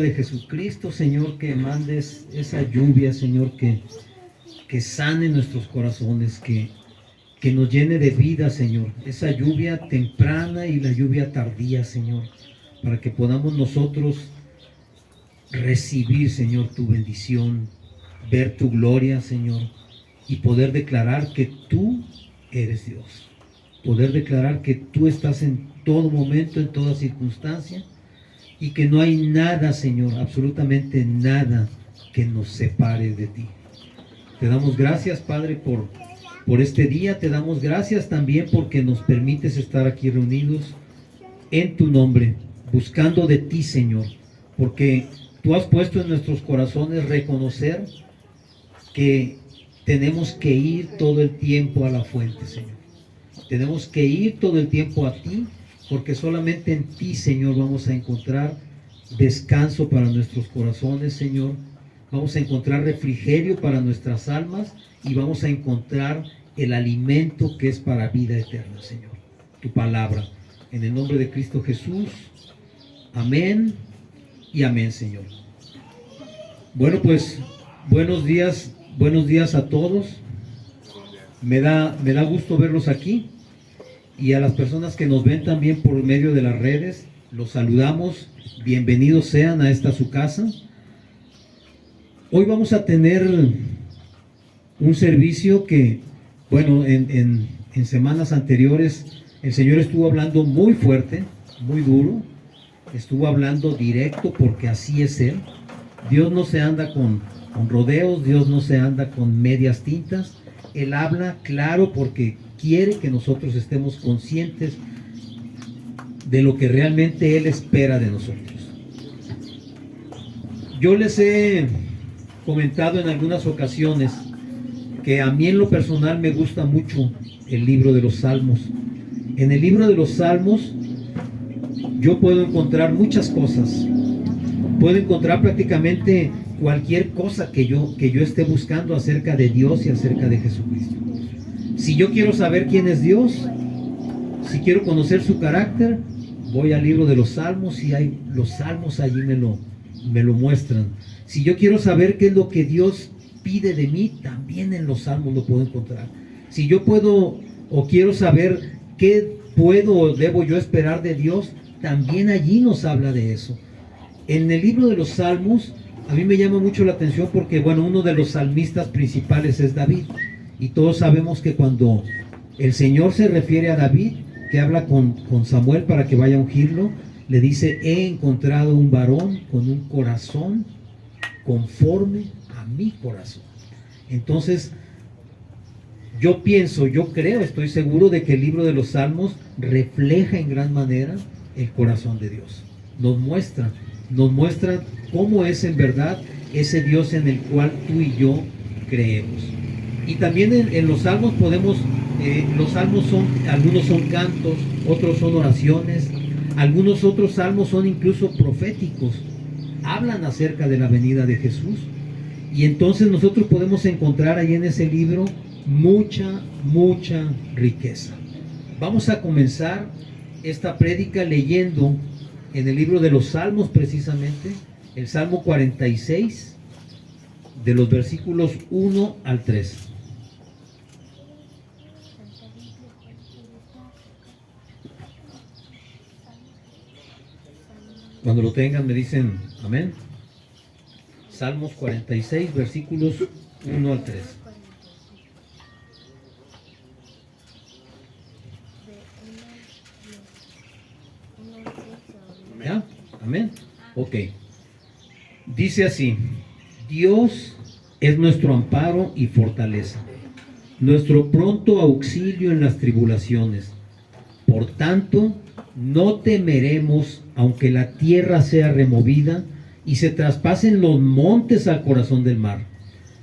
de Jesucristo, Señor, que mandes esa lluvia, Señor, que sane nuestros corazones, que nos llene de vida, Señor. Esa lluvia temprana y la lluvia tardía, Señor, para que podamos nosotros recibir, Señor, tu bendición, ver tu gloria, Señor, y poder declarar que tú eres Dios. Poder declarar que tú estás en todo momento, en toda circunstancia, y que no hay nada, Señor, absolutamente nada que nos separe de ti. Te damos gracias, Padre, por este día. Te damos gracias también porque nos permites estar aquí reunidos en tu nombre, buscando de ti, Señor, porque tú has puesto en nuestros corazones reconocer que tenemos que ir todo el tiempo a la fuente, Señor. Tenemos que ir todo el tiempo a ti, porque solamente en ti, Señor, vamos a encontrar descanso para nuestros corazones, Señor. Vamos a encontrar refrigerio para nuestras almas y vamos a encontrar el alimento que es para vida eterna, Señor. Tu palabra. En el nombre de Cristo Jesús. Amén y amén, Señor. Bueno, pues, buenos días a todos. Me da gusto verlos aquí. Y a las personas que nos ven también por medio de las redes, los saludamos. Bienvenidos sean a esta su casa. Hoy vamos a tener un servicio que, bueno, en semanas anteriores el Señor estuvo hablando muy fuerte, muy duro. Estuvo hablando directo porque así es Él. Dios no se anda con rodeos, Dios no se anda con medias tintas. Él habla claro porque quiere que nosotros estemos conscientes de lo que realmente Él espera de nosotros. Yo les he comentado en algunas ocasiones que a mí en lo personal me gusta mucho el libro de los Salmos. En el libro de los Salmos yo puedo encontrar muchas cosas. Puedo encontrar prácticamente cualquier cosa que yo esté buscando acerca de Dios y acerca de Jesucristo. Si yo quiero saber quién es Dios, si quiero conocer su carácter, voy al libro de los Salmos y los Salmos allí me lo muestran. Si yo quiero saber qué es lo que Dios pide de mí, también en los Salmos lo puedo encontrar. Si yo puedo o quiero saber qué puedo o debo yo esperar de Dios, también allí nos habla de eso. En el libro de los Salmos, a mí me llama mucho la atención porque, bueno, uno de los salmistas principales es David. Y todos sabemos que cuando el Señor se refiere a David, que habla con Samuel para que vaya a ungirlo, le dice: he encontrado un varón con un corazón conforme a mi corazón. Entonces, yo pienso, yo creo, estoy seguro de que el libro de los Salmos refleja en gran manera el corazón de Dios. Nos muestra cómo es en verdad ese Dios en el cual tú y yo creemos. Y también en los salmos podemos, los salmos algunos son cantos, otros son oraciones, algunos otros salmos son incluso proféticos, hablan acerca de la venida de Jesús. Y entonces nosotros podemos encontrar ahí en ese libro mucha riqueza. Vamos a comenzar esta prédica leyendo en el libro de los Salmos, precisamente, el Salmo 46, de los versículos 1 al 3. Cuando lo tengan me dicen amén. Salmos 46, versículos 1 al 3. ¿Ya? Amén. Ok. Dice así: Dios es nuestro amparo y fortaleza, nuestro pronto auxilio en las tribulaciones. Por tanto, no temeremos, aunque la tierra sea removida y se traspasen los montes al corazón del mar,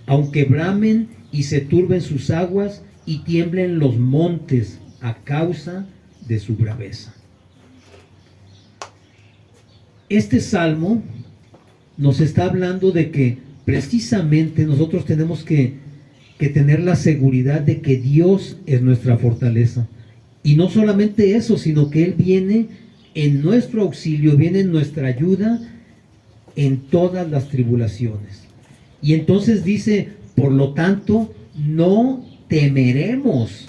aunque bramen y se turben sus aguas y tiemblen los montes a causa de su braveza. Este salmo nos está hablando de que precisamente nosotros tenemos que tener la seguridad de que Dios es nuestra fortaleza. Y no solamente eso, sino que Él viene en nuestro auxilio, viene en nuestra ayuda en todas las tribulaciones. Y entonces dice, por lo tanto, no temeremos.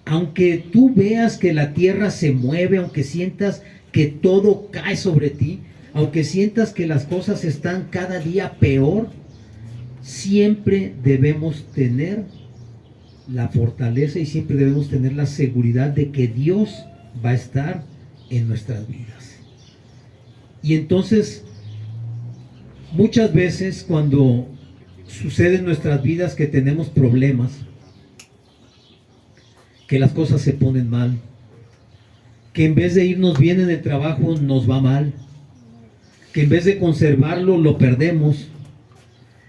Aunque tú veas que la tierra se mueve, aunque sientas que todo cae sobre ti, aunque sientas que las cosas están cada día peor, siempre debemos tener la fortaleza y siempre debemos tener la seguridad de que Dios va a estar en nuestras vidas. Y entonces, muchas veces cuando sucede en nuestras vidas que tenemos problemas, que las cosas se ponen mal, que en vez de irnos bien en el trabajo nos va mal, que en vez de conservarlo lo perdemos,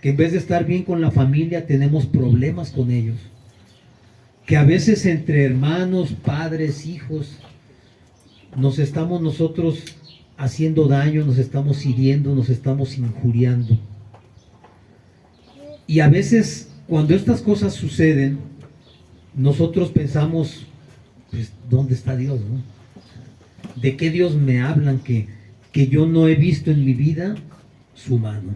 que en vez de estar bien con la familia tenemos problemas con ellos, que a veces entre hermanos, padres, hijos, nos estamos nosotros haciendo daño, nos estamos hiriendo, nos estamos injuriando. Y a veces cuando estas cosas suceden, nosotros pensamos, pues, ¿dónde está Dios, no? ¿De qué Dios me hablan que yo no he visto en mi vida su mano?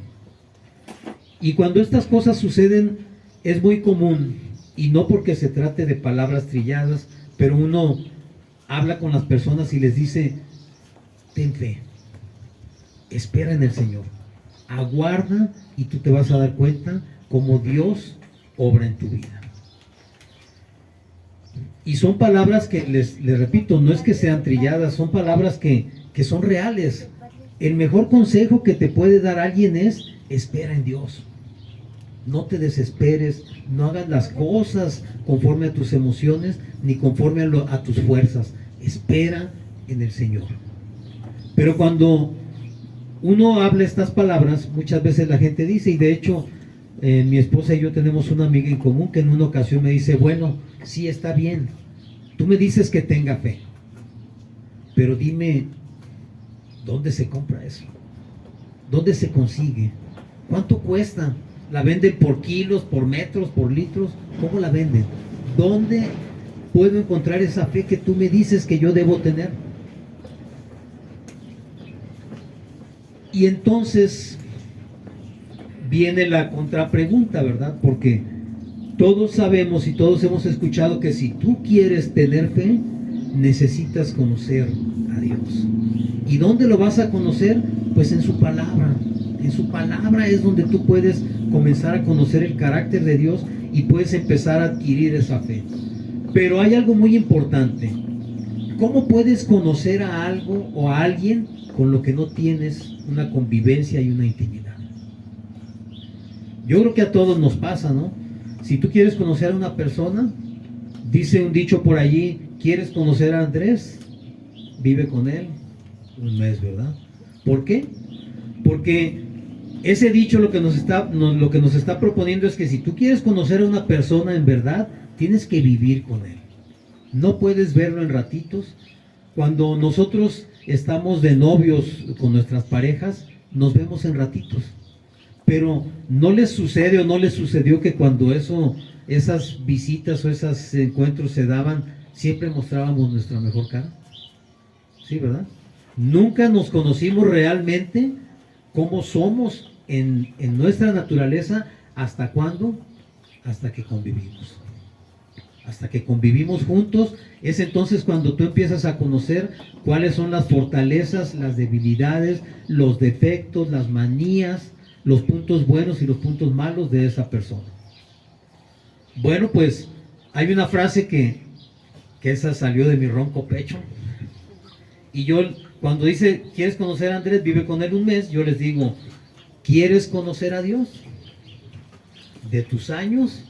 Y cuando estas cosas suceden es muy común, y no porque se trate de palabras trilladas, pero uno habla con las personas y les dice, ten fe, espera en el Señor, aguarda y tú te vas a dar cuenta cómo Dios obra en tu vida. Y son palabras que, les repito, no es que sean trilladas, son palabras que son reales. El mejor consejo que te puede dar alguien es, espera en Dios. No te desesperes, no hagas las cosas conforme a tus emociones, ni conforme a tus fuerzas. Espera en el Señor. Pero cuando uno habla estas palabras, muchas veces la gente dice, y de hecho, mi esposa y yo tenemos una amiga en común que en una ocasión me dice, bueno, sí está bien, tú me dices que tenga fe, pero dime, ¿dónde se compra eso? ¿Dónde se consigue? ¿Cuánto cuesta? ¿La venden por kilos, por metros, por litros? ¿Cómo la venden? ¿Dónde puedo encontrar esa fe que tú me dices que yo debo tener? Y entonces viene la contrapregunta, ¿verdad? Porque todos sabemos y todos hemos escuchado que si tú quieres tener fe, necesitas conocer a Dios. ¿Y dónde lo vas a conocer? Pues en su palabra. En su palabra es donde tú puedes comenzar a conocer el carácter de Dios y puedes empezar a adquirir esa fe. Pero hay algo muy importante. ¿Cómo puedes conocer a algo o a alguien con lo que no tienes una convivencia y una intimidad? Yo creo que a todos nos pasa, ¿no? Si tú quieres conocer a una persona, dice un dicho por allí, ¿quieres conocer a Andrés? Vive con él un mes, ¿verdad? ¿Por qué? Porque ese dicho lo que nos está proponiendo es que si tú quieres conocer a una persona en verdad, tienes que vivir con él. No puedes verlo en ratitos. Cuando nosotros estamos de novios con nuestras parejas, nos vemos en ratitos. Pero no les sucede o no les sucedió que cuando esas visitas o esos encuentros se daban, siempre mostrábamos nuestra mejor cara. Sí, ¿verdad? Nunca nos conocimos realmente cómo somos en nuestra naturaleza. ¿Hasta cuándo? Hasta que convivimos. Hasta que convivimos juntos, es entonces cuando tú empiezas a conocer cuáles son las fortalezas, las debilidades, los defectos, las manías, los puntos buenos y los puntos malos de esa persona. Bueno, pues hay una frase que esa salió de mi ronco pecho. Y yo, cuando dice, ¿quieres conocer a Andrés? Vive con él un mes. Yo les digo, ¿quieres conocer a Dios? De tus años,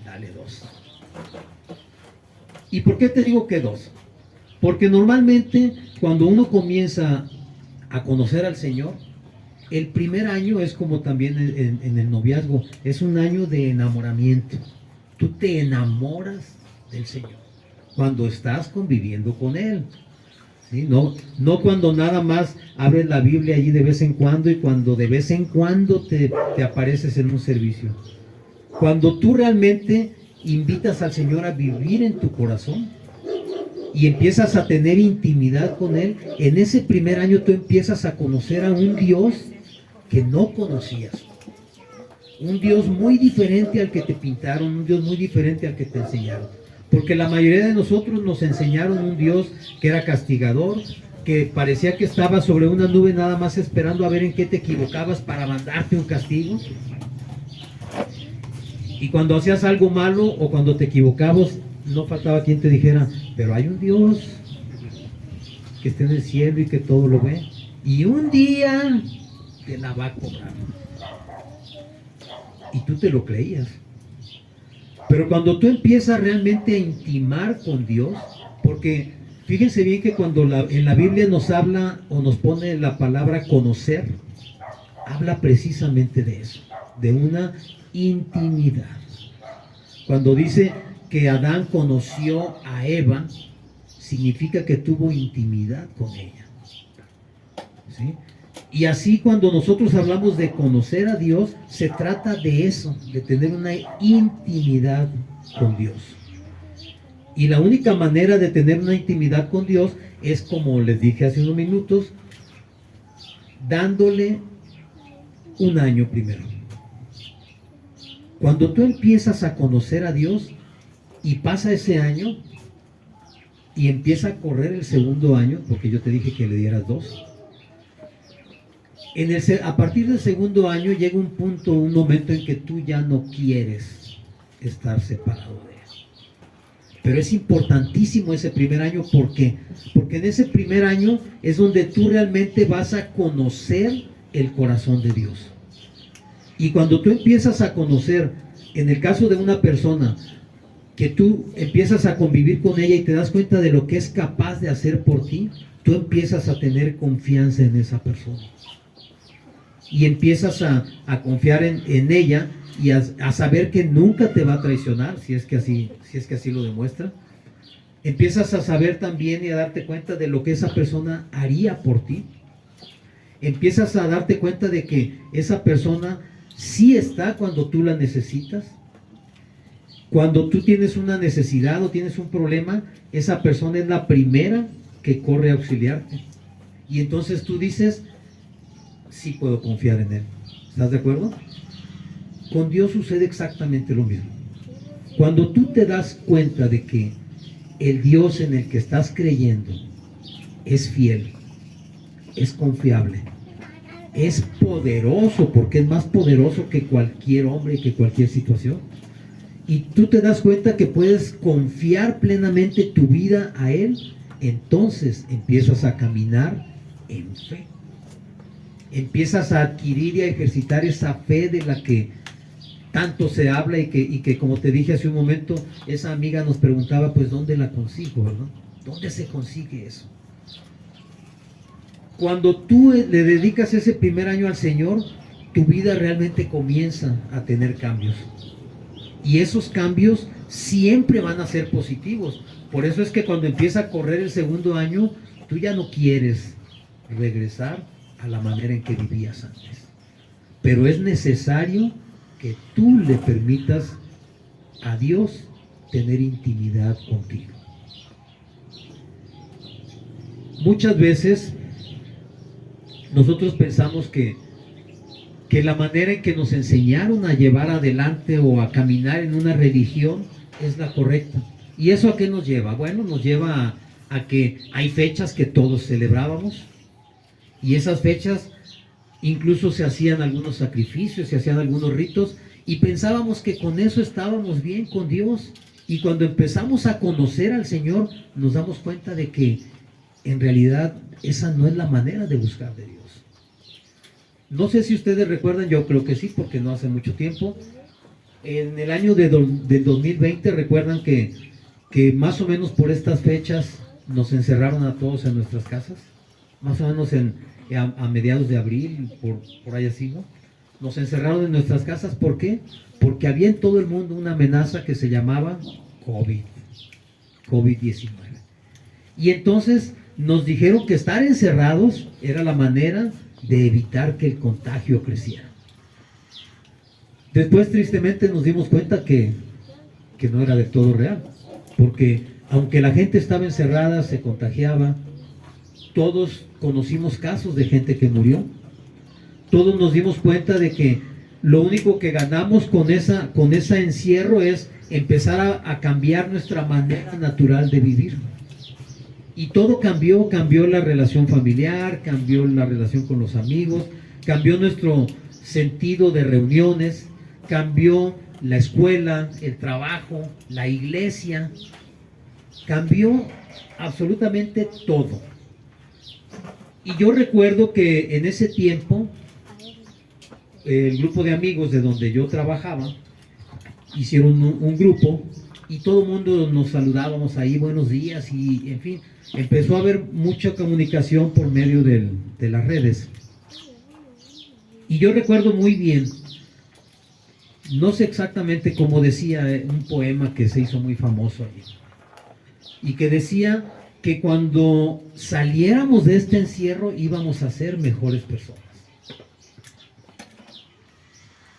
dale 2. ¿Y por qué te digo que 2? Porque normalmente cuando uno comienza a conocer al Señor, el primer año es como también en el noviazgo, es un año de enamoramiento. Tú te enamoras del Señor cuando estás conviviendo con Él. ¿Sí? No cuando nada más abres la Biblia allí de vez en cuando y cuando de vez en cuando te apareces en un servicio. Cuando tú realmente invitas al Señor a vivir en tu corazón y empiezas a tener intimidad con Él, en ese primer año tú empiezas a conocer a un Dios que no conocías. Un Dios muy diferente al que te pintaron, un Dios muy diferente al que te enseñaron. Porque la mayoría de nosotros nos enseñaron un Dios que era castigador, que parecía que estaba sobre una nube nada más esperando a ver en qué te equivocabas para mandarte un castigo. Y cuando hacías algo malo o cuando te equivocabas, no faltaba quien te dijera, pero hay un Dios que está en el cielo y que todo lo ve. Y un día te la va a cobrar. Y tú te lo creías. Pero cuando tú empiezas realmente a intimar con Dios, porque fíjense bien que cuando en la Biblia nos habla o nos pone la palabra conocer, habla precisamente de eso, de una intimidad. Cuando dice que Adán conoció a Eva, significa que tuvo intimidad con ella. ¿Sí? Y así cuando nosotros hablamos de conocer a Dios, se trata de eso, de tener una intimidad con Dios. Y la única manera de tener una intimidad con Dios es, como les dije hace unos minutos, dándole un año primero. Cuando tú empiezas a conocer a Dios y pasa ese año y empieza a correr el segundo año, porque yo te dije que le dieras 2, a partir del segundo año llega un punto, un momento en que tú ya no quieres estar separado de Él. Pero es importantísimo ese primer año. ¿Por qué? Porque en ese primer año es donde tú realmente vas a conocer el corazón de Dios. Y cuando tú empiezas a conocer, en el caso de una persona, que tú empiezas a convivir con ella y te das cuenta de lo que es capaz de hacer por ti, tú empiezas a tener confianza en esa persona. Y empiezas a confiar en ella y a saber que nunca te va a traicionar, si es que así lo demuestra. Empiezas a saber también y a darte cuenta de lo que esa persona haría por ti. Empiezas a darte cuenta de que esa persona sí está cuando tú la necesitas. Cuando tú tienes una necesidad o tienes un problema, esa persona es la primera que corre a auxiliarte. Y entonces tú dices, sí puedo confiar en Él. ¿Estás de acuerdo? Con Dios sucede exactamente lo mismo. Cuando tú te das cuenta de que el Dios en el que estás creyendo es fiel, es confiable, es poderoso, porque es más poderoso que cualquier hombre y que cualquier situación, y tú te das cuenta que puedes confiar plenamente tu vida a Él, entonces empiezas a caminar en fe. Empiezas a adquirir y a ejercitar esa fe de la que tanto se habla y que como te dije hace un momento, esa amiga nos preguntaba, pues, ¿dónde la consigo, verdad? ¿Dónde se consigue eso? Cuando tú le dedicas ese primer año al Señor, tu vida realmente comienza a tener cambios. Y esos cambios siempre van a ser positivos. Por eso es que cuando empieza a correr el segundo año, tú ya no quieres regresar a la manera en que vivías antes. Pero es necesario que tú le permitas a Dios tener intimidad contigo. Muchas veces nosotros pensamos que la manera en que nos enseñaron a llevar adelante o a caminar en una religión es la correcta. ¿Y eso a qué nos lleva? Bueno, nos lleva a que hay fechas que todos celebrábamos, y esas fechas incluso se hacían algunos sacrificios, se hacían algunos ritos, y pensábamos que con eso estábamos bien con Dios. Y cuando empezamos a conocer al Señor, nos damos cuenta de que en realidad esa no es la manera de buscar de Dios. No sé si ustedes recuerdan, yo creo que sí, porque no hace mucho tiempo, en el año del 2020, recuerdan que más o menos por estas fechas nos encerraron a todos en nuestras casas, más o menos a mediados de abril, por ahí así, ¿no? Nos encerraron en nuestras casas. ¿Por qué? Porque había en todo el mundo una amenaza que se llamaba COVID-19. Y entonces nos dijeron que estar encerrados era la manera de evitar que el contagio creciera. Después, tristemente, nos dimos cuenta que no era del todo real, porque aunque la gente estaba encerrada, se contagiaba. Todos conocimos casos de gente que murió. todos nos dimos cuenta de que lo único que ganamos con ese encierro es empezar a cambiar nuestra manera natural de vivir. Y todo cambió, cambió la relación familiar, cambió la relación con los amigos, cambió nuestro sentido de reuniones, cambió la escuela, el trabajo, la iglesia, cambió absolutamente todo. Y yo recuerdo que en ese tiempo, el grupo de amigos de donde yo trabajaba, hicieron un grupo y todo el mundo nos saludábamos ahí, buenos días, y en fin, empezó a haber mucha comunicación por medio de las redes. Y yo recuerdo muy bien, no sé exactamente cómo decía un poema que se hizo muy famoso allí, y que decía que cuando saliéramos de este encierro íbamos a ser mejores personas.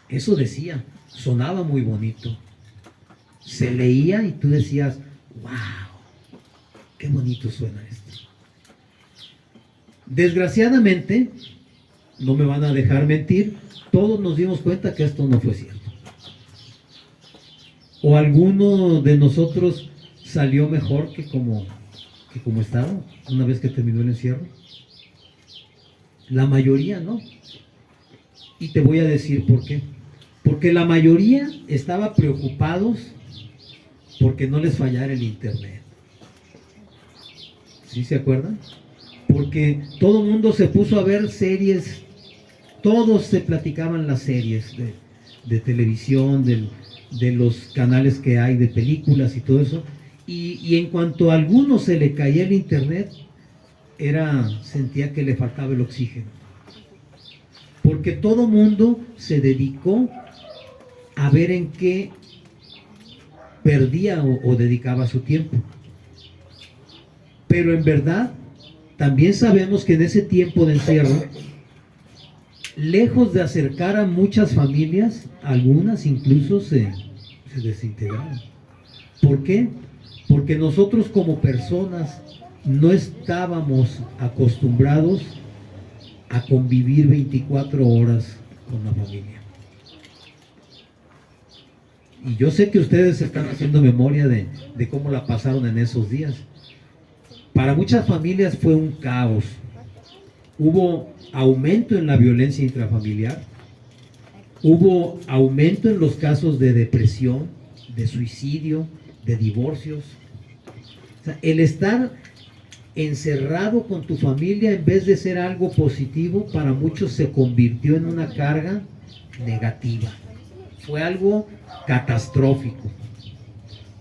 Eso decía, sonaba muy bonito. Se leía y tú decías, wow, qué bonito suena esto. Desgraciadamente, no me van a dejar mentir, todos nos dimos cuenta que esto no fue cierto. O alguno de nosotros salió mejor que como estaba una vez que terminó el encierro. La mayoría no. Y te voy a decir por qué. Porque la mayoría estaba preocupados porque no les fallara el internet. ¿Sí se acuerdan? Porque todo el mundo se puso a ver series, todos se platicaban las series de televisión, de los canales que hay de películas y todo eso. Y en cuanto a alguno se le caía el internet, sentía que le faltaba el oxígeno. Porque todo mundo se dedicó a ver en qué perdía o dedicaba su tiempo. Pero en verdad, también sabemos que en ese tiempo de encierro, lejos de acercar a muchas familias, algunas incluso se desintegraron. ¿Por qué? Porque nosotros como personas no estábamos acostumbrados a convivir 24 horas con la familia. Y yo sé que ustedes están haciendo memoria de cómo la pasaron en esos días. Para muchas familias fue un caos. Hubo aumento en la violencia intrafamiliar, hubo aumento en los casos de depresión, de suicidio, de divorcios. O sea, el estar encerrado con tu familia, en vez de ser algo positivo, para muchos se convirtió en una carga negativa. Fue algo catastrófico,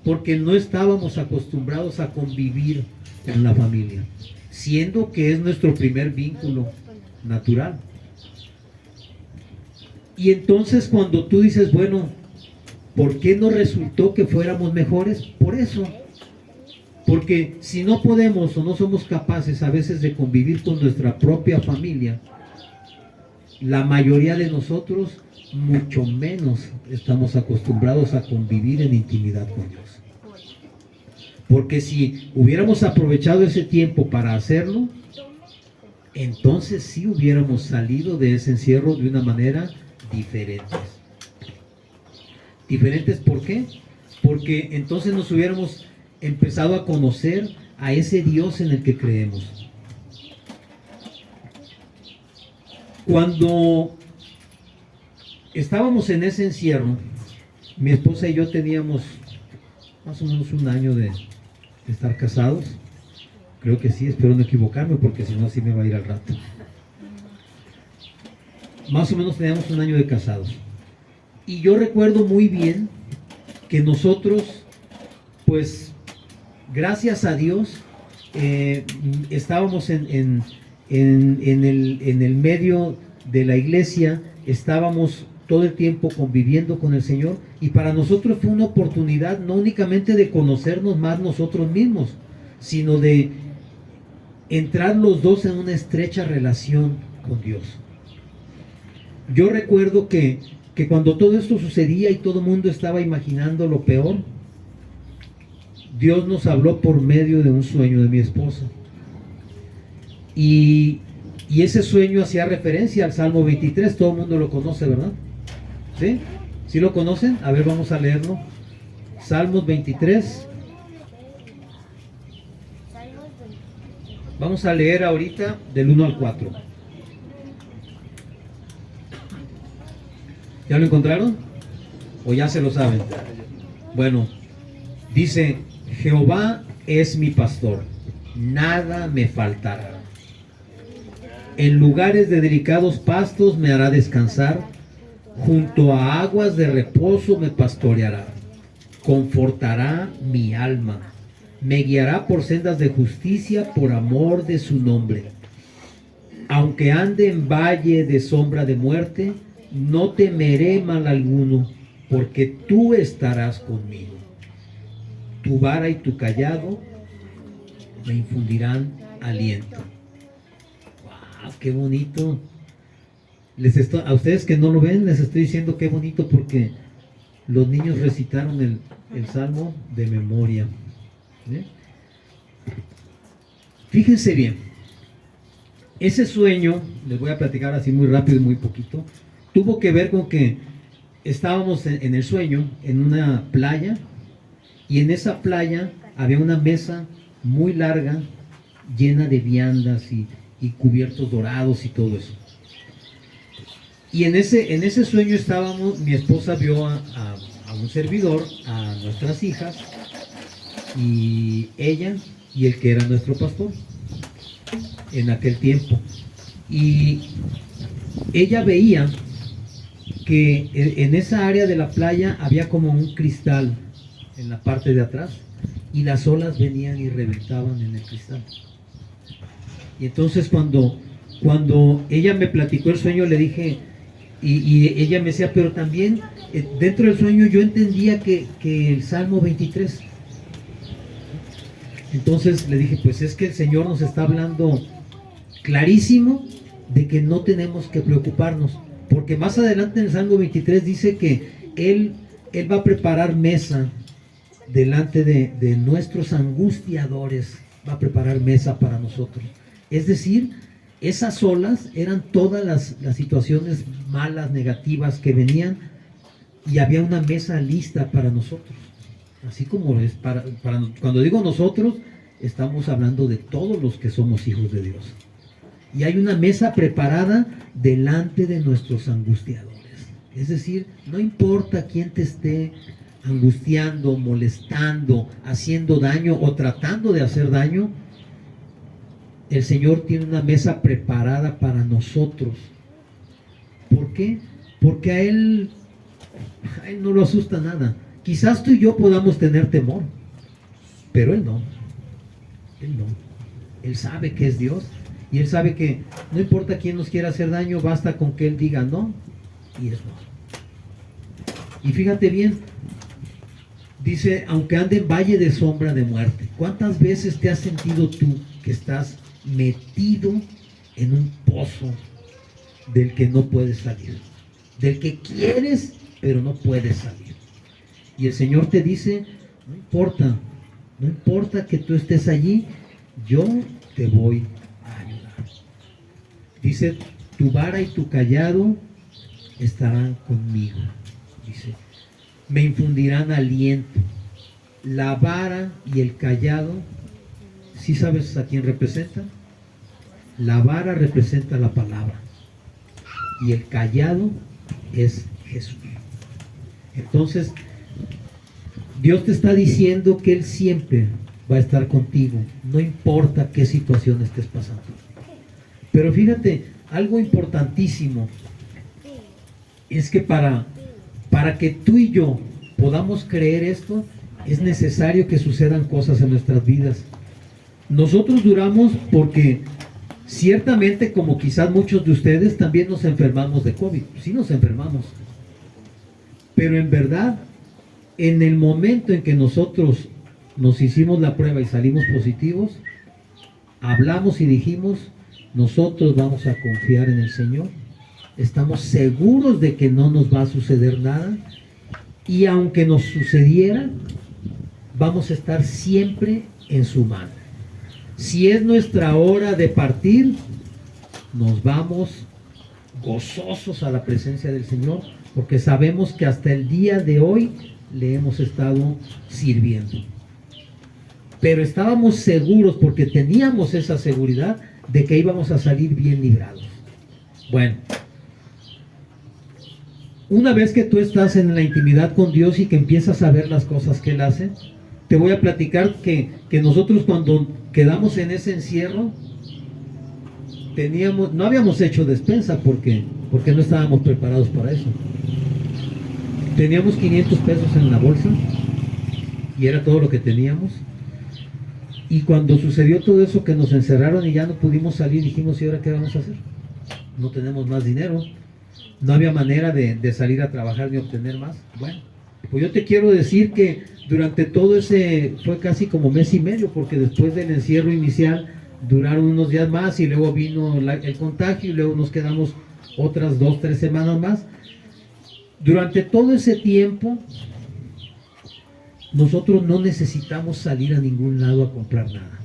porque no estábamos acostumbrados a convivir con la familia, siendo que es nuestro primer vínculo natural. Y entonces cuando tú dices, bueno, ¿por qué no resultó que fuéramos mejores? Por eso. Porque si no podemos o no somos capaces a veces de convivir con nuestra propia familia, la mayoría de nosotros mucho menos estamos acostumbrados a convivir en intimidad con Dios. Porque si hubiéramos aprovechado ese tiempo para hacerlo, entonces sí hubiéramos salido de ese encierro de una manera diferente. ¿Diferentes por qué? Porque entonces nos hubiéramos empezado a conocer a ese Dios en el que creemos. Cuando estábamos en ese encierro, mi esposa y yo teníamos más o menos un año de estar casados. Creo que sí, espero no equivocarme, porque si no así me va a ir al rato. Más o menos teníamos un año de casados. Y yo recuerdo muy bien que nosotros, pues, gracias a Dios, estábamos en el medio de la iglesia, estábamos todo el tiempo conviviendo con el Señor, y para nosotros fue una oportunidad no únicamente de conocernos más nosotros mismos, sino de entrar los dos en una estrecha relación con Dios. Yo recuerdo que cuando todo esto sucedía y todo el mundo estaba imaginando lo peor, Dios nos habló por medio de un sueño de mi esposa. Y Y ese sueño hacía referencia al Salmo 23, todo el mundo lo conoce, ¿verdad? ¿Sí? ¿Sí lo conocen? A ver, vamos a leerlo. Salmos 23. Vamos a leer ahorita del 1 al 4. ¿Ya lo encontraron? ¿O ya se lo saben? Bueno, dice: Jehová es mi pastor, nada me faltará. En lugares de delicados pastos me hará descansar, junto a aguas de reposo me pastoreará. Confortará mi alma, me guiará por sendas de justicia por amor de su nombre. Aunque ande en valle de sombra de muerte, no temeré mal alguno, porque tú estarás conmigo. Tu vara y tu cayado me infundirán aliento. ¡Wow! ¡Qué bonito! A ustedes que no lo ven, les estoy diciendo qué bonito, porque los niños recitaron el Salmo de memoria. ¿Eh? Fíjense bien, ese sueño, les voy a platicar así muy rápido y muy poquito, tuvo que ver con que estábamos en el sueño, en una playa, y en esa playa había una mesa muy larga, llena de viandas y cubiertos dorados y todo eso. Y en ese sueño estábamos, mi esposa vio a un servidor, a nuestras hijas, y ella y el que era nuestro pastor en aquel tiempo. Y ella veía que en esa área de la playa había como un cristal en la parte de atrás, y las olas venían y reventaban en el cristal. Y entonces cuando ella me platicó el sueño, le dije, y ella me decía, pero también dentro del sueño yo entendía que el Salmo 23. Entonces le dije, pues es que el Señor nos está hablando clarísimo de que no tenemos que preocuparnos, porque más adelante en el Salmo 23 dice que Él va a preparar mesa delante de nuestros angustiadores, va a preparar mesa para nosotros. Es decir, esas olas eran todas las situaciones malas, negativas que venían, y había una mesa lista para nosotros. Así como es cuando digo nosotros, estamos hablando de todos los que somos hijos de Dios. Y hay una mesa preparada delante de nuestros angustiadores. Es decir, no importa quién te esté angustiando, molestando, haciendo daño o tratando de hacer daño, el Señor tiene una mesa preparada para nosotros. ¿Por qué? Porque a Él no lo asusta nada. Quizás tú y yo podamos tener temor, pero Él no. Él no. Él sabe que es Dios, y Él sabe que no importa quién nos quiera hacer daño, basta con que Él diga no, y es no. Y fíjate bien, dice, aunque ande en valle de sombra de muerte. ¿Cuántas veces te has sentido tú que estás metido en un pozo del que no puedes salir? Del que quieres, pero no puedes salir. Y el Señor te dice, no importa que tú estés allí, yo te voy a ayudar. Dice, tu vara y tu cayado estarán conmigo. Dice, me infundirán aliento. La vara y el cayado, ¿sí sabes a quién representa? La vara representa la palabra, y el cayado es Jesús. Entonces, Dios te está diciendo que Él siempre va a estar contigo, no importa qué situación estés pasando. Pero fíjate, algo importantísimo es que para que tú y yo podamos creer esto, es necesario que sucedan cosas en nuestras vidas. Nosotros duramos porque ciertamente, como quizás muchos de ustedes, también nos enfermamos de COVID. Sí nos enfermamos. Pero en verdad, en el momento en que nosotros nos hicimos la prueba y salimos positivos, hablamos y dijimos, nosotros vamos a confiar en el Señor. Estamos seguros de que no nos va a suceder nada, y aunque nos sucediera, vamos a estar siempre en su mano. Si es nuestra hora de partir, nos vamos gozosos a la presencia del Señor, porque sabemos que hasta el día de hoy le hemos estado sirviendo. Pero estábamos seguros, porque teníamos esa seguridad de que íbamos a salir bien librados. Bueno, una vez que tú estás en la intimidad con Dios y que empiezas a ver las cosas que Él hace, te voy a platicar que nosotros cuando quedamos en ese encierro, no habíamos hecho despensa porque no estábamos preparados para eso. Teníamos 500 pesos en la bolsa y era todo lo que teníamos. Y cuando sucedió todo eso, que nos encerraron y ya no pudimos salir, dijimos, ¿y ahora qué vamos a hacer? No tenemos más dinero, no había manera de salir a trabajar ni obtener más. Bueno, pues yo te quiero decir que durante todo ese, fue casi como mes y medio, porque después del encierro inicial duraron unos días más y luego vino el contagio y luego nos quedamos otras 2-3 semanas más. Durante todo ese tiempo nosotros no necesitamos salir a ningún lado a comprar nada.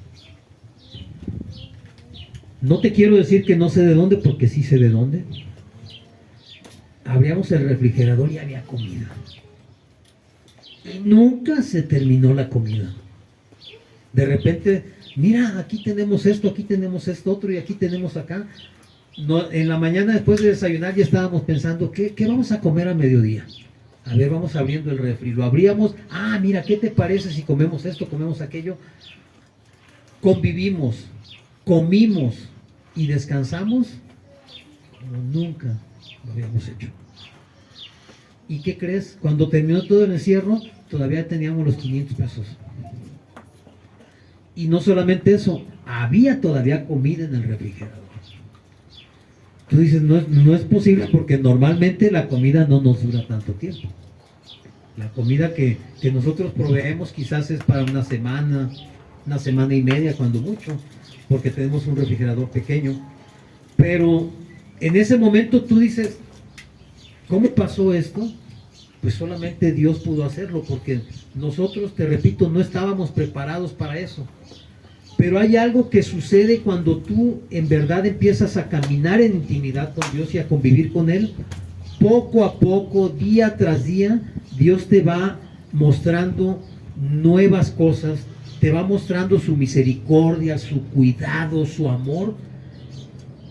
No te quiero decir que no sé de dónde, porque sí sé de dónde. Abríamos el refrigerador y había comida. Y nunca se terminó la comida. De repente, mira, aquí tenemos esto otro y aquí tenemos acá. No, en la mañana después de desayunar ya estábamos pensando, ¿qué vamos a comer a mediodía? A ver, vamos abriendo el refri. Lo abríamos, mira, ¿qué te parece si comemos esto, comemos aquello? Convivimos, comimos y descansamos como nunca lo habíamos hecho. ¿Y qué crees? Cuando terminó todo el encierro, todavía teníamos los 500 pesos. Y no solamente eso, había todavía comida en el refrigerador. Tú dices, no es posible, porque normalmente la comida no nos dura tanto tiempo. La comida que nosotros proveemos quizás es para una semana y media cuando mucho, porque tenemos un refrigerador pequeño. Pero en ese momento tú dices, ¿cómo pasó esto? Pues solamente Dios pudo hacerlo, porque nosotros, te repito, no estábamos preparados para eso. Pero hay algo que sucede cuando tú en verdad empiezas a caminar en intimidad con Dios y a convivir con Él. Poco a poco, día tras día, Dios te va mostrando nuevas cosas, te va mostrando su misericordia, su cuidado, su amor,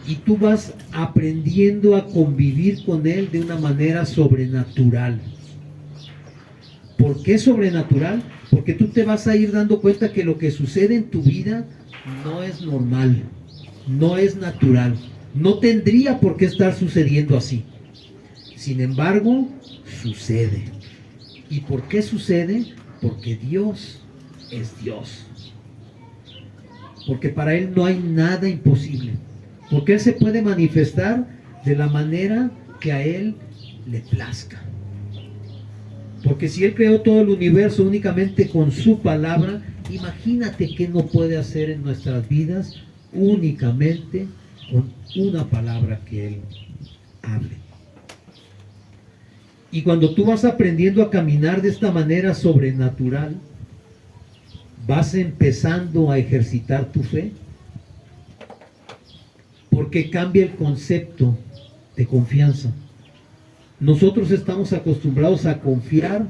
y tú vas aprendiendo a convivir con Él de una manera sobrenatural. ¿Por qué sobrenatural? Porque tú te vas a ir dando cuenta que lo que sucede en tu vida no es normal, no es natural, no tendría por qué estar sucediendo así. Sin embargo, sucede. ¿Y por qué sucede? Porque Dios es Dios. Porque para Él no hay nada imposible. Porque Él se puede manifestar de la manera que a Él le plazca. Porque si Él creó todo el universo únicamente con su palabra, imagínate qué no puede hacer en nuestras vidas únicamente con una palabra que Él hable. Y cuando tú vas aprendiendo a caminar de esta manera sobrenatural, vas empezando a ejercitar tu fe, porque cambia el concepto de confianza. Nosotros estamos acostumbrados a confiar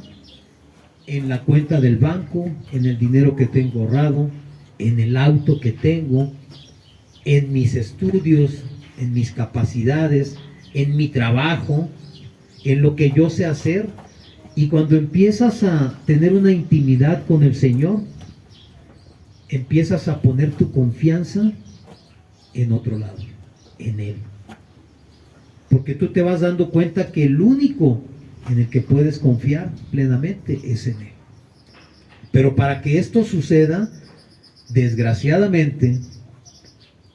en la cuenta del banco, en el dinero que tengo ahorrado, en el auto que tengo, en mis estudios, en mis capacidades, en mi trabajo, en lo que yo sé hacer. Y cuando empiezas a tener una intimidad con el Señor, empiezas a poner tu confianza en otro lado, en Él. Porque tú te vas dando cuenta que el único en el que puedes confiar plenamente es en Él. Pero para que esto suceda, desgraciadamente,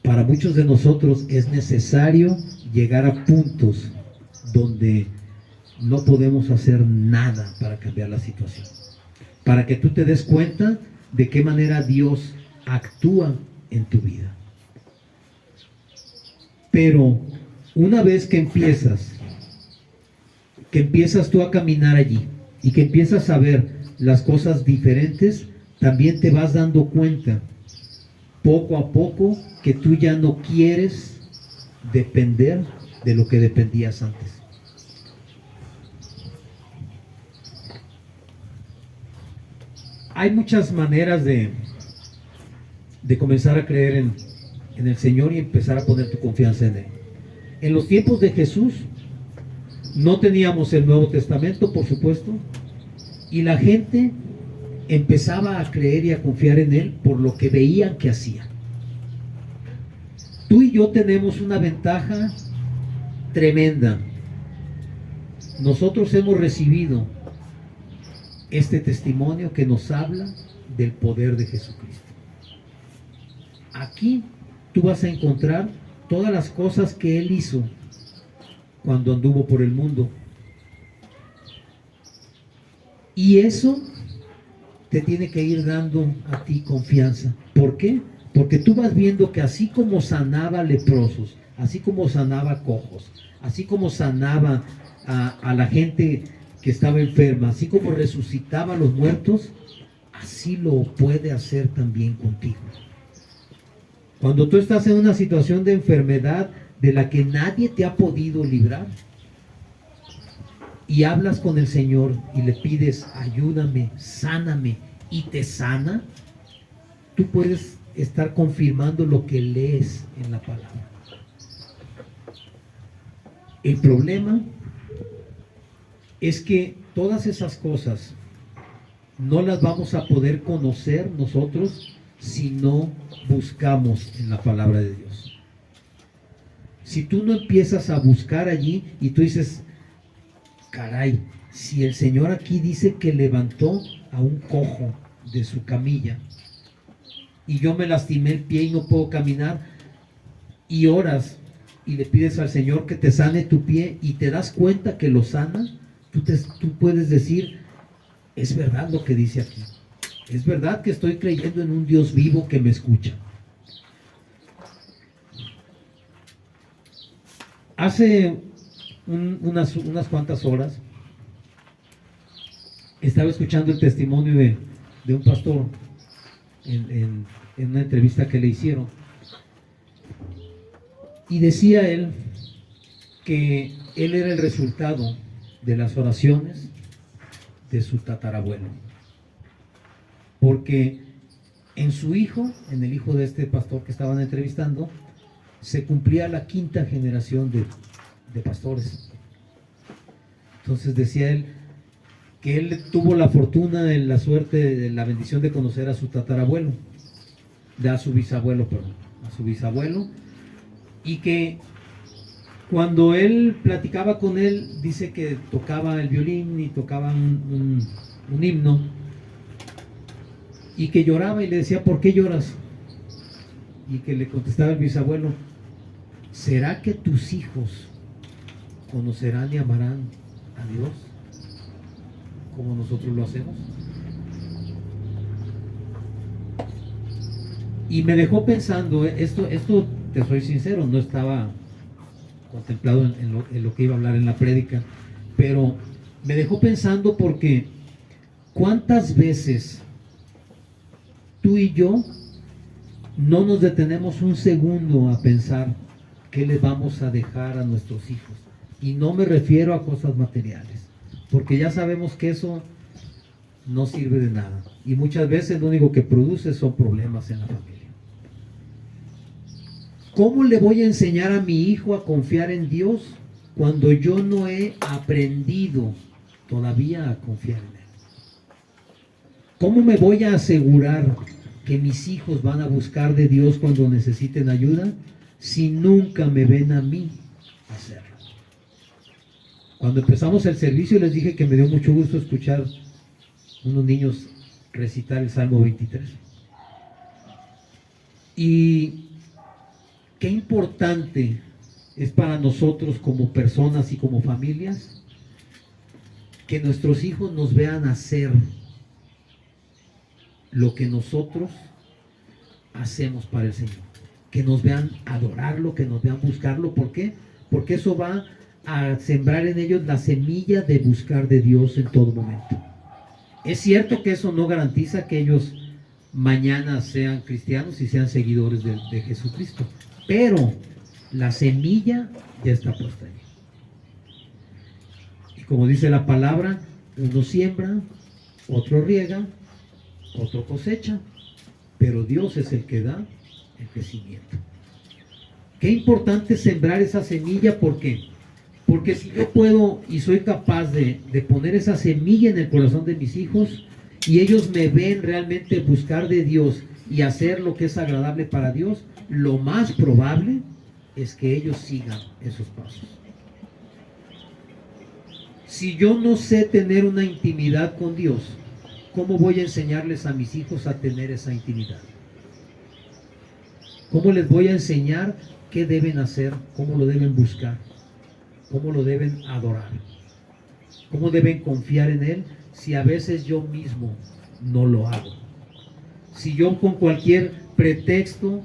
para muchos de nosotros es necesario llegar a puntos donde no podemos hacer nada para cambiar la situación. Para que tú te des cuenta de qué manera Dios actúa en tu vida. Pero una vez que empiezas tú a caminar allí y que empiezas a ver las cosas diferentes, también te vas dando cuenta poco a poco que tú ya no quieres depender de lo que dependías antes. Hay muchas maneras de comenzar a creer en el Señor y empezar a poner tu confianza en Él. En los tiempos de Jesús no teníamos el Nuevo Testamento, por supuesto, y la gente empezaba a creer y a confiar en Él por lo que veían que hacía. Tú y yo tenemos una ventaja tremenda. Nosotros hemos recibido este testimonio que nos habla del poder de Jesucristo. Aquí tú vas a encontrar todas las cosas que Él hizo cuando anduvo por el mundo. Y eso te tiene que ir dando a ti confianza. ¿Por qué? Porque tú vas viendo que así como sanaba leprosos, así como sanaba cojos, así como sanaba a la gente que estaba enferma, así como resucitaba a los muertos, así lo puede hacer también contigo. Cuando tú estás en una situación de enfermedad de la que nadie te ha podido librar, y hablas con el Señor y le pides, ayúdame, sáname, y te sana, tú puedes estar confirmando lo que lees en la palabra. El problema es que todas esas cosas no las vamos a poder conocer nosotros si no buscamos en la palabra de Dios. Si tú no empiezas a buscar allí y tú dices, caray, si el Señor aquí dice que levantó a un cojo de su camilla y yo me lastimé el pie y no puedo caminar, y oras y le pides al Señor que te sane tu pie y te das cuenta que lo sana, tú puedes decir, es verdad lo que dice aquí. Es verdad que estoy creyendo en un Dios vivo que me escucha. Hace unas cuantas horas estaba escuchando el testimonio de un pastor en una entrevista que le hicieron. Y decía él que él era el resultado de las oraciones de su tatarabuelo. Porque en su hijo, en el hijo de este pastor que estaban entrevistando, se cumplía la 5ª generación de pastores. Entonces decía él que él tuvo la fortuna, la suerte, la bendición de conocer a su tatarabuelo, a su bisabuelo, y que cuando él platicaba con él, dice que tocaba el violín y tocaba un himno, y que lloraba y le decía, ¿por qué lloras? Y que le contestaba el bisabuelo, ¿será que tus hijos conocerán y amarán a Dios como nosotros lo hacemos? Y me dejó pensando, esto te soy sincero, no estaba contemplado en lo que iba a hablar en la prédica, pero me dejó pensando porque ¿cuántas veces tú y yo no nos detenemos un segundo a pensar qué le vamos a dejar a nuestros hijos? Y no me refiero a cosas materiales, porque ya sabemos que eso no sirve de nada. Y muchas veces lo único que produce son problemas en la familia. ¿Cómo le voy a enseñar a mi hijo a confiar en Dios cuando yo no he aprendido todavía a confiar en Él? ¿Cómo me voy a asegurar que mis hijos van a buscar de Dios cuando necesiten ayuda si nunca me ven a mí hacerlo? Cuando empezamos el servicio les dije que me dio mucho gusto escuchar unos niños recitar el Salmo 23. Y qué importante es para nosotros como personas y como familias que nuestros hijos nos vean hacer lo que nosotros hacemos para el Señor, que nos vean adorarlo, que nos vean buscarlo. ¿Por qué? Porque eso va a sembrar en ellos la semilla de buscar de Dios en todo momento. Es cierto que eso no garantiza que ellos mañana sean cristianos y sean seguidores de Jesucristo, pero La semilla ya está puesta ahí. Y como dice la palabra, uno siembra, otro riega, otro cosecha, pero Dios es el que da el crecimiento. Qué importante sembrar esa semilla, ¿por qué? Porque si yo puedo y soy capaz de poner esa semilla en el corazón de mis hijos y ellos me ven realmente buscar de Dios y hacer lo que es agradable para Dios, lo más probable es que ellos sigan esos pasos. Si yo no sé tener una intimidad con Dios, ¿cómo voy a enseñarles a mis hijos a tener esa intimidad? ¿Cómo les voy a enseñar qué deben hacer? ¿Cómo lo deben buscar? ¿Cómo lo deben adorar? ¿Cómo deben confiar en Él si a veces yo mismo no lo hago? Si yo con cualquier pretexto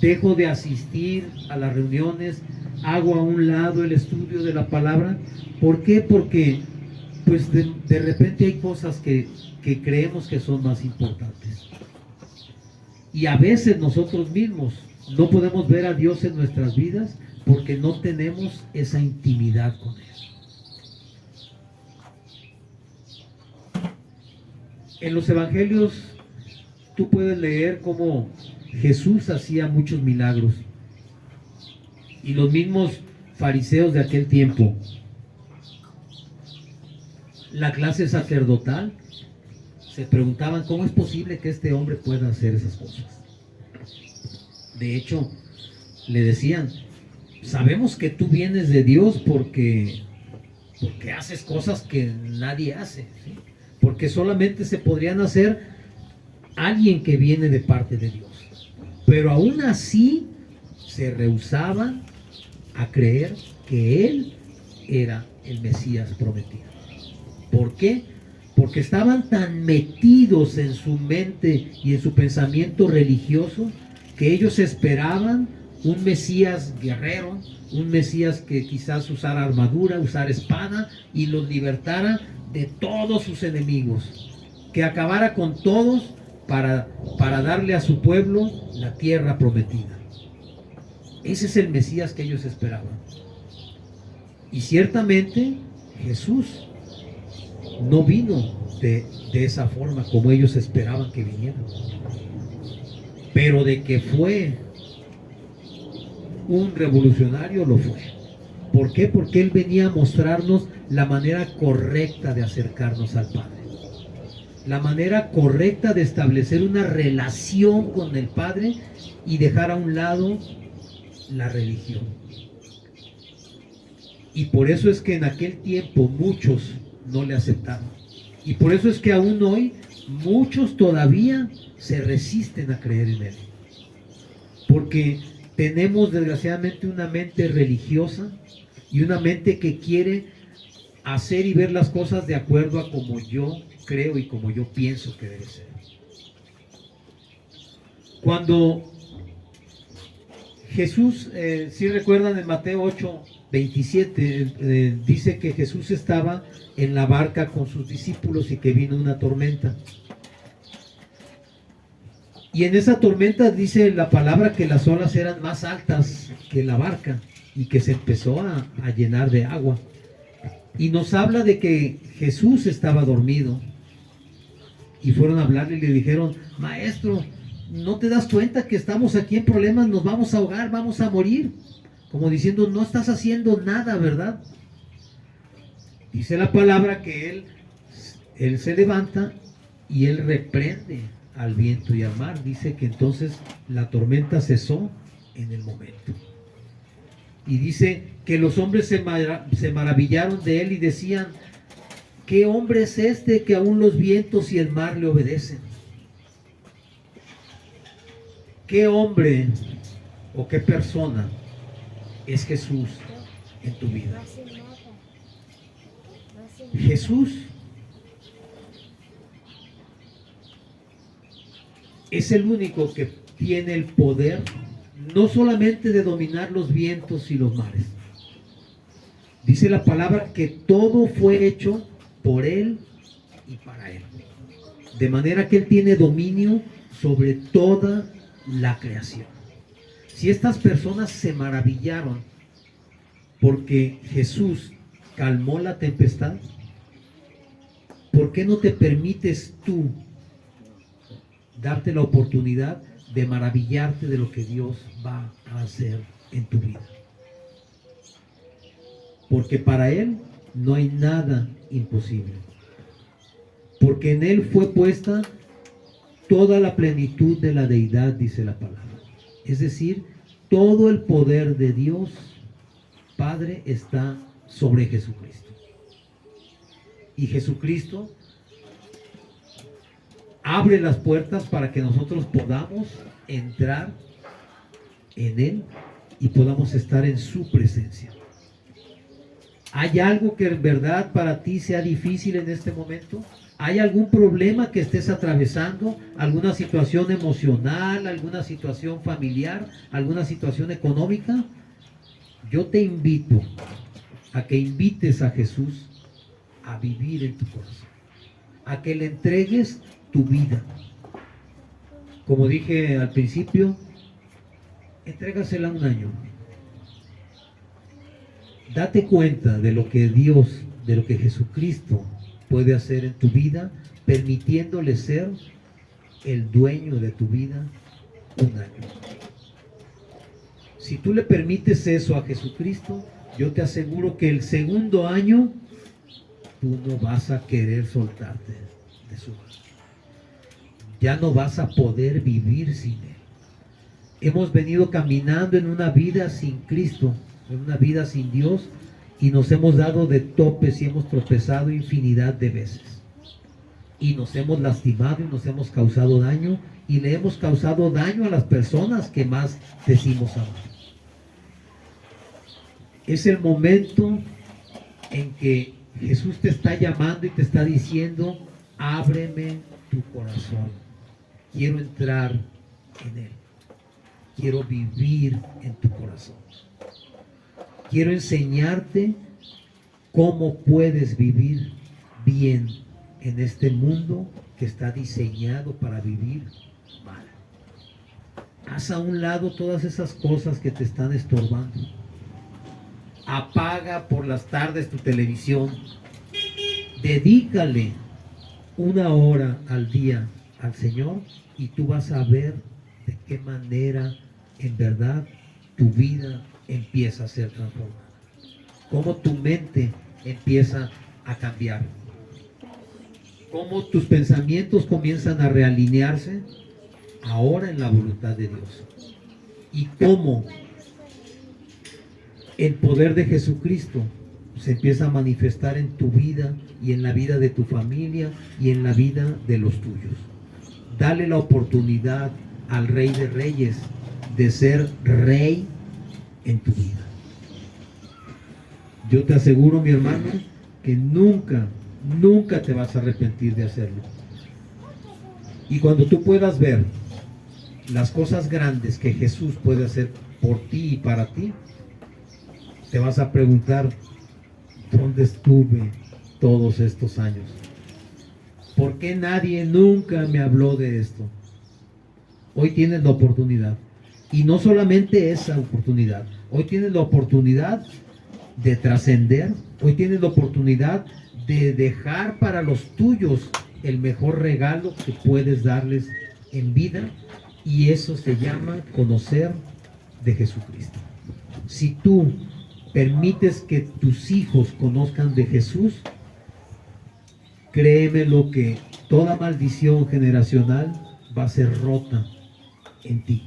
dejo de asistir a las reuniones, hago a un lado el estudio de la palabra. ¿Por qué? Porque pues de repente hay cosas que creemos que son más importantes. Y a veces nosotros mismos no podemos ver a Dios en nuestras vidas porque no tenemos esa intimidad con Él. En los evangelios tú puedes leer cómo Jesús hacía muchos milagros. Y los mismos fariseos de aquel tiempo, la clase sacerdotal, se preguntaban cómo es posible que este hombre pueda hacer esas cosas. De hecho, le decían, sabemos que tú vienes de Dios porque haces cosas que nadie hace, ¿sí? Porque solamente se podrían hacer alguien que viene de parte de Dios. Pero aún así se rehusaban a creer que Él era el Mesías prometido. ¿Por qué? Porque estaban tan metidos en su mente y en su pensamiento religioso que ellos esperaban un Mesías guerrero, un Mesías que quizás usara armadura, usara espada y los libertara de todos sus enemigos, que acabara con todos para darle a su pueblo la tierra prometida. Ese es el Mesías que ellos esperaban. Y ciertamente Jesús no vino de esa forma como ellos esperaban que viniera. Pero de que fue un revolucionario, lo fue. ¿Por qué? Porque Él venía a mostrarnos la manera correcta de acercarnos al Padre. La manera correcta de establecer una relación con el Padre y dejar a un lado la religión. Y por eso es que en aquel tiempo muchos no le aceptaron. Y por eso es que aún hoy muchos todavía se resisten a creer en Él. Porque tenemos desgraciadamente una mente religiosa y una mente que quiere hacer y ver las cosas de acuerdo a como yo creo y como yo pienso que debe ser. Cuando Jesús, si recuerdan en Mateo 8:27, dice que Jesús estaba en la barca con sus discípulos y que vino una tormenta. Y en esa tormenta dice la palabra que las olas eran más altas que la barca y que se empezó a llenar de agua. Y nos habla de que Jesús estaba dormido. Y fueron a hablarle y le dijeron, maestro, ¿no te das cuenta que estamos aquí en problemas? Nos vamos a ahogar, vamos a morir. Como diciendo, no estás haciendo nada, ¿verdad? Dice la palabra que él se levanta y él reprende al viento y al mar. Dice que entonces la tormenta cesó en el momento. Y dice que los hombres se maravillaron de él y decían, ¿qué hombre es este que aún los vientos y el mar le obedecen? ¿Qué hombre o qué persona es Jesús en tu vida? Jesús es el único que tiene el poder no solamente de dominar los vientos y los mares. Dice la palabra que todo fue hecho por Él y para Él. De manera que Él tiene dominio sobre toda la creación. Si estas personas se maravillaron porque Jesús calmó la tempestad, ¿por qué no te permites tú darte la oportunidad de maravillarte de lo que Dios va a hacer en tu vida? Porque para Él no hay nada imposible. Porque en Él fue puesta toda la plenitud de la deidad, dice la palabra. Es decir, todo el poder de Dios Padre está sobre Jesucristo. Y Jesucristo abre las puertas para que nosotros podamos entrar en Él y podamos estar en su presencia. ¿Hay algo que en verdad para ti sea difícil en este momento? ¿Hay algún problema que estés atravesando? ¿Alguna situación emocional? ¿Alguna situación familiar? ¿Alguna situación económica? Yo te invito a que invites a Jesús a vivir en tu corazón, a que le entregues tu vida. Como dije al principio, entrégasela un año. Date cuenta de lo que Dios, de lo que Jesucristo puede hacer en tu vida, permitiéndole ser el dueño de tu vida un año. Si tú le permites eso a Jesucristo, yo te aseguro que el segundo año tú no vas a querer soltarte de su mano. Ya no vas a poder vivir sin Él. Hemos venido caminando en una vida sin Cristo, en una vida sin Dios, y nos hemos dado de topes y hemos tropezado infinidad de veces. Y nos hemos lastimado y nos hemos causado daño, y le hemos causado daño a las personas que más decimos amar. Es el momento en que Jesús te está llamando y te está diciendo: ábreme tu corazón, quiero entrar en Él, quiero vivir en tu corazón, quiero enseñarte cómo puedes vivir bien en este mundo que está diseñado para vivir mal. Haz a un lado todas esas cosas que te están estorbando. Apaga por las tardes tu televisión. Dedícale 1 hora al día al Señor y tú vas a ver de qué manera en verdad tu vida empieza a ser transformada. Cómo tu mente empieza a cambiar. Cómo tus pensamientos comienzan a realinearse ahora en la voluntad de Dios. Y cómo el poder de Jesucristo se empieza a manifestar en tu vida y en la vida de tu familia y en la vida de los tuyos. Dale la oportunidad al Rey de Reyes de ser rey en tu vida. Yo te aseguro, mi hermano, que nunca te vas a arrepentir de hacerlo. Y cuando tú puedas ver las cosas grandes que Jesús puede hacer por ti y para ti, te vas a preguntar: ¿dónde estuve todos estos años? ¿Por qué nadie nunca me habló de esto? Hoy tienes la oportunidad. Y no solamente esa oportunidad. Hoy tienes la oportunidad de trascender. Hoy tienes la oportunidad de dejar para los tuyos el mejor regalo que puedes darles en vida. Y eso se llama conocer de Jesucristo. Si tú permites que tus hijos conozcan de Jesús, créeme lo que toda maldición generacional va a ser rota en ti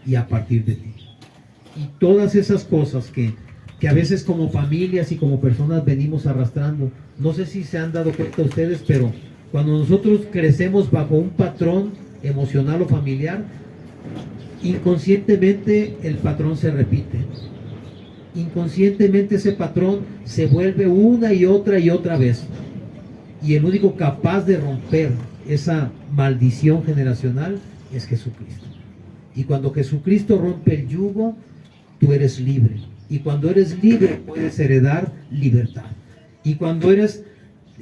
y a partir de ti. Y todas esas cosas que a veces como familias y como personas venimos arrastrando, no sé si se han dado cuenta ustedes, pero cuando nosotros crecemos bajo un patrón emocional o familiar, inconscientemente el patrón se repite. Inconscientemente ese patrón se vuelve una y otra vez. Y el único capaz de romper esa maldición generacional es Jesucristo. Y cuando Jesucristo rompe el yugo, tú eres libre. Y cuando eres libre puedes heredar libertad. Y cuando eres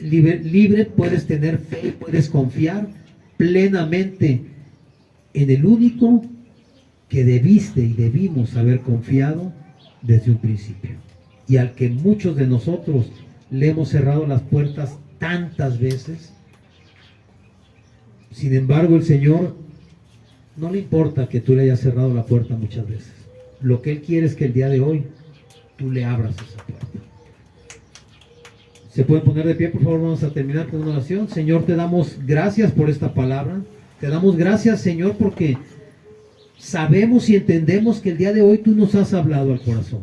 libre puedes tener fe y puedes confiar plenamente en el único que debiste y debimos haber confiado desde un principio, y al que muchos de nosotros le hemos cerrado las puertas tantas veces. Sin embargo, el Señor no le importa que tú le hayas cerrado la puerta muchas veces. Lo que Él quiere es que el día de hoy tú le abras esa puerta. ¿Se pueden poner de pie, por favor? Vamos a terminar con una oración. Señor, te damos gracias por esta palabra. Te damos gracias, Señor, porque sabemos y entendemos que el día de hoy tú nos has hablado al corazón.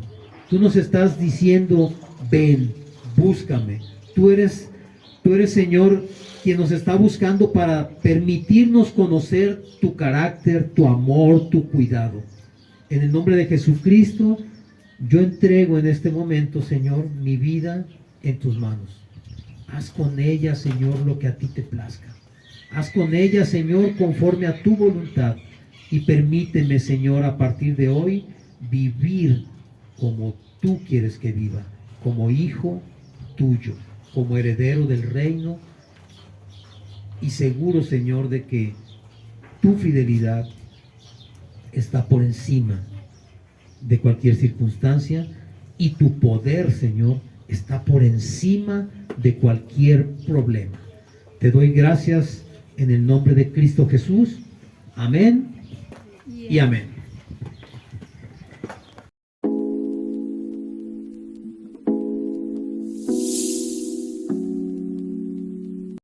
Tú nos estás diciendo, ven, búscame. Tú eres, Señor, quien nos está buscando para permitirnos conocer tu carácter, tu amor, tu cuidado. En el nombre de Jesucristo, yo entrego en este momento, Señor, mi vida en tus manos. Haz con ella, Señor, lo que a ti te plazca. Haz con ella, Señor, conforme a tu voluntad. Y permíteme, Señor, a partir de hoy, vivir como tú quieres que viva, como hijo tuyo, como heredero del reino, y seguro, Señor, de que tu fidelidad está por encima de cualquier circunstancia, y tu poder, Señor, está por encima de cualquier problema. Te doy gracias en el nombre de Cristo Jesús. Amén y amén.